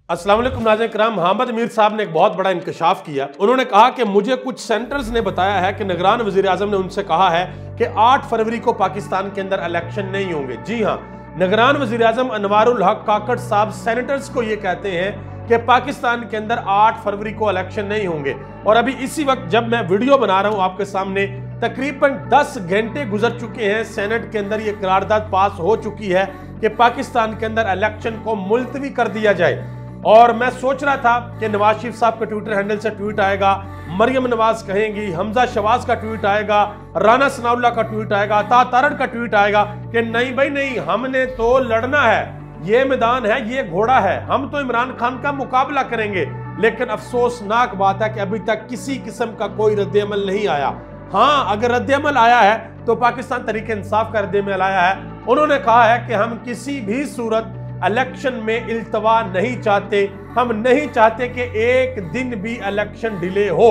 अस्सलाम वालेकुम नाज़रीन किराम। हामिद मीर साहब ने एक बहुत बड़ा इंकशाफ किया। उन्होंने कहा कि मुझे कुछ सेंटर्स ने बताया है कि निगरान वज़ीर आज़म ने उनसे कहा है कि 8 फरवरी को पाकिस्तान के अंदर इलेक्शन नहीं होंगे। जी हाँ, निगरान वज़ीर आज़म अनवारुल हक काकड़ साहब सेनेटर्स को ये कहते हैं कि पाकिस्तान के अंदर 8 फरवरी को इलेक्शन नहीं होंगे। और अभी इसी वक्त जब मैं वीडियो बना रहा हूँ आपके सामने, तकरीबन 10 घंटे गुजर चुके हैं। सेनेट के अंदर ये करारदाद पास हो चुकी है कि पाकिस्तान के अंदर इलेक्शन को मुलतवी कर दिया जाए। और मैं सोच रहा था कि नवाज शरीफ साहब के ट्विटर हैंडल से ट्वीट आएगा, मरियम नवाज कहेंगी, हमजा शवाज का ट्वीट आएगा, राना सनाउल्लाह का ट्वीट आएगा, तारड़ का ट्वीट आएगा कि नहीं भाई नहीं, हमने तो लड़ना है, ये मैदान है, ये घोड़ा है, हम तो इमरान खान का मुकाबला करेंगे। लेकिन अफसोसनाक बात है कि अभी तक किसी किस्म का कोई रद्द-ए-अमल नहीं आया। हाँ, अगर रद्द-ए-अमल आया है तो पाकिस्तान तहरीक इंसाफ का रद्द-ए-अमल आया है। उन्होंने कहा है कि हम किसी भी सूरत इलेक्शन में इल्तवा नहीं चाहते, हम नहीं चाहते कि एक दिन भी इलेक्शन डिले हो।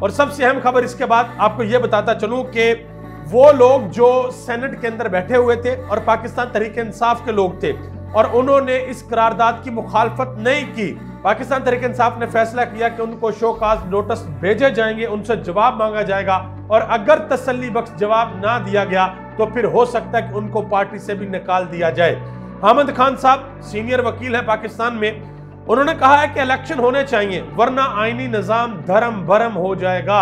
और सबसे अहम खबर इसके बाद आपको यह बताता चलूं कि वो लोग जो सेनेट के अंदर बैठे हुए थे और पाकिस्तान तहरीक इंसाफ के लोग थे और उन्होंने इस करारदाद की मुखालफत नहीं की। पाकिस्तान तहरीक इंसाफ ने फैसला किया कि उनको शोकाज नोटिस भेजे जाएंगे, उनसे जवाब मांगा जाएगा और अगर तसल्ली बख्श जवाब ना दिया गया तो फिर हो सकता है कि उनको पार्टी से भी निकाल दिया जाए। हामिद खान साहब सीनियर वकील हैं पाकिस्तान में, उन्होंने कहा है कि इलेक्शन होने चाहिए वरना आईनी निजाम धर्म भरम हो जाएगा।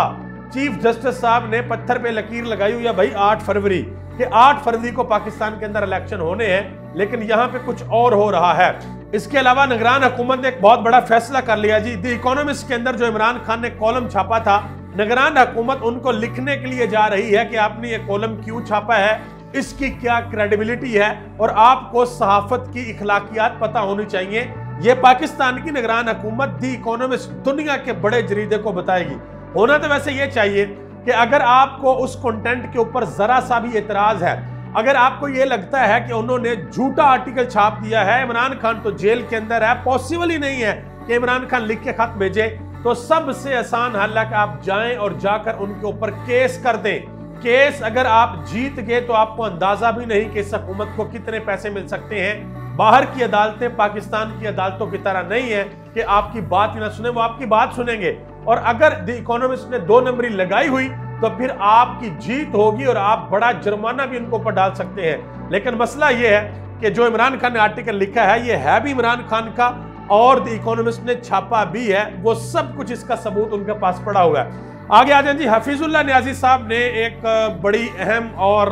चीफ जस्टिस साहब ने पत्थर पे लकीर लगाई हुई है भाई 8 फरवरी कि 8 फरवरी को पाकिस्तान के अंदर इलेक्शन होने हैं, लेकिन यहां पे कुछ और हो रहा है। इसके अलावा निगरान हुकूमत ने एक बहुत बड़ा फैसला कर लिया जी। द इकोनॉमिस्ट के अंदर जो इमरान खान ने कॉलम छापा था, निगरान हुकूमत उनको लिखने के लिए जा रही है कि आपने ये कॉलम क्यों छापा है, इसकी क्या क्रेडिबिलिटी है और आपको सहाफत की इखलाकियात पता होनी चाहिए। यह पाकिस्तान की निगरान हुकूमत दी इकोनॉमिस्ट दुनिया के बड़े जरीदे को बताएगी। होना तो वैसे ये चाहिए कि अगर आपको उस कंटेंट के ऊपर जरा सा भी एतराज है, अगर आपको ये लगता है कि उन्होंने झूठा आर्टिकल छाप दिया है, इमरान खान तो जेल के अंदर है, पॉसिबल ही नहीं है कि इमरान खान लिख के खत भेजे, तो सबसे आसान हल है कि आप जाएं और जाकर उनके ऊपर केस कर दें। केस अगर आप जीत गए तो आपको अंदाजा भी नहीं कि इस हुकूमत को कितने पैसे मिल सकते हैं। बाहर की अदालतें पाकिस्तान की अदालतों की तरह नहीं है कि आपकी बात ही ना सुने, वो आपकी बात सुनेंगे। और अगर द इकोनॉमिस्ट ने 2 नंबरी लगाई हुई तो फिर आपकी जीत होगी और आप बड़ा जुर्माना भी उनको ऊपर डाल सकते हैं। लेकिन मसला यह है कि जो इमरान खान ने आर्टिकल लिखा है ये है भी इमरान खान का और द इकोनॉमिस्ट ने छापा भी है, वो सब कुछ इसका सबूत उनके पास पड़ा हुआ है। आगे आ जाए जी। हफीजुल्लाह नियाजी साहब ने एक बड़ी अहम और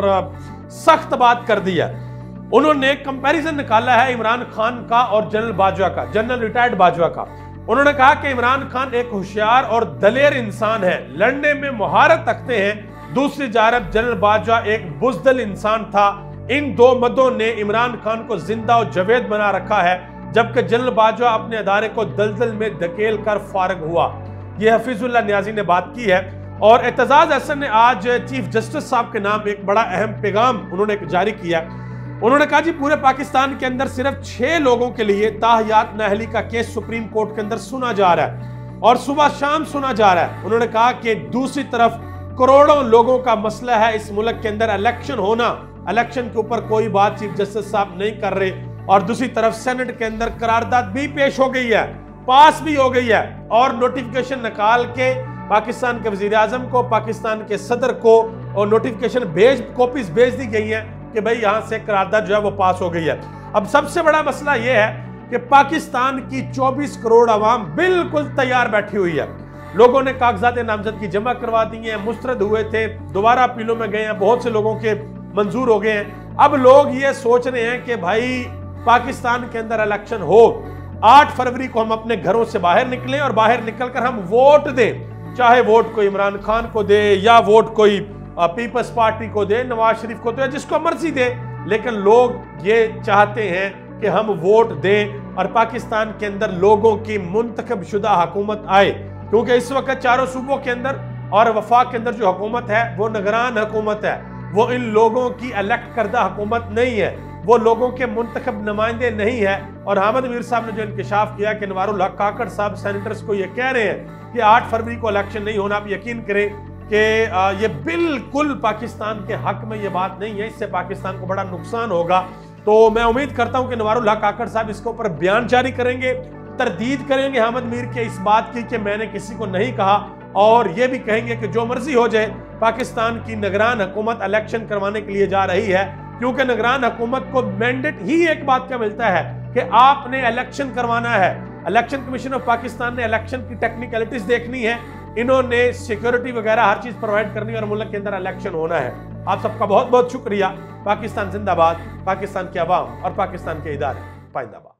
सख्त बात कर दी है। उन्होंने कंपैरिजन निकाला है इमरान खान का और जनरल बाजवा का, जनरल रिटायर्ड बाजवा का। उन्होंने कहा कि इमरान खान एक होशियार और दलेर इंसान है, लड़ने में महारत रखते हैं। दूसरी जानब जनरल बाजवा एक बुज़दिल इंसान था। इन 2 मदों ने इमरान खान को जिंदा और जवेद बना रखा है, जबकि जनरल बाजवा अपने अदारे को दलदल में धकेल कर फारग हुआ। ये हफीजुल्लाह नियाजी ने बात की है। और एतजाज अहसन ने आज चीफ जस्टिस साहब के नाम एक बड़ा अहम पैगाम उन्होंने जारी किया। उन्होंने कहा जी पूरे पाकिस्तान के अंदर सिर्फ 6 लोगों के लिए ताहयात नाअहली का केस सुप्रीम कोर्ट के अंदर सुना जा रहा है और सुबह शाम सुना जा रहा है। उन्होंने कहा कि दूसरी तरफ करोड़ों लोगों का मसला है इस मुल्क के अंदर इलेक्शन होना, इलेक्शन के ऊपर कोई बात चीफ जस्टिस साहब नहीं कर रहे। और दूसरी तरफ सेनेट के अंदर करारदाद भी पेश हो गई है, पास भी हो गई है और नोटिफिकेशन निकाल के पाकिस्तान के वजीर आजम को, पाकिस्तान के सदर को और नोटिफिकेशन कॉपीज भेज दी गई हैं कि भाई यहां से करारदाद जो है वो पास हो गई है। अब सबसे बड़ा मसला यह है कि पाकिस्तान की 24 करोड़ आवाम बिल्कुल तैयार बैठी हुई है। लोगों ने कागजात नामजदगी जमा करवा दी हैं, मुस्तरद हुए थे, दोबारा अपीलों में गए हैं, बहुत से लोगों के मंजूर हो गए हैं। अब लोग ये सोच रहे हैं कि भाई पाकिस्तान के अंदर इलेक्शन हो, 8 फरवरी को हम अपने घरों से बाहर निकलें और बाहर निकलकर हम वोट दें, चाहे वोट कोई इमरान खान को दे या वोट कोई पीपल्स पार्टी को दे, नवाज शरीफ को दे, जिसको मर्जी दे। लेकिन लोग ये चाहते हैं कि हम वोट दें और पाकिस्तान के अंदर लोगों की मुंतखब शुदा हुकूमत आए, क्योंकि इस वक्त चारों सूबों के अंदर और वफाक के अंदर जो हुकूमत है वो निगरान हुकूमत है, वो इन लोगों की इलेक्ट करदा हुकूमत नहीं है, वो लोगों के मुंतखब नुमाइंदे नहीं है। और हामिद मीर साहब ने जो इंकशाफ किया कि अनवारुल हक काकड़ साहब सेनेटर्स को ये कह रहे हैं कि 8 फरवरी को इलेक्शन नहीं होना, आप यकीन करें कि ये बिल्कुल पाकिस्तान के हक में ये बात नहीं है, इससे पाकिस्तान को बड़ा नुकसान होगा। तो मैं उम्मीद करता हूं कि अनवारुल हक काकड़ साहब इसके ऊपर बयान जारी करेंगे तरदीद करेंगे अहमद मीर के इस बात की कि मैंने किसी को नहीं कहा, और ये भी कहेंगे कि जो मर्जी हो जाए, पाकिस्तान की निगरान हुकूमत इलेक्शन करवाने के लिए जा रही है, क्योंकि निगरान हुकूमत को मैंडेट ही एक बात का मिलता है कि आपने इलेक्शन करवाना है। इलेक्शन कमीशन ऑफ पाकिस्तान ने इलेक्शन की टेक्निकलिटीज देखनी है, इन्होंने सिक्योरिटी वगैरह हर चीज प्रोवाइड करनी है और मुल्क के अंदर इलेक्शन होना है। आप सबका बहुत बहुत शुक्रिया। पाकिस्तान जिंदाबाद, पाकिस्तान के अवाम और पाकिस्तान के इदारे पाइंदाबाद।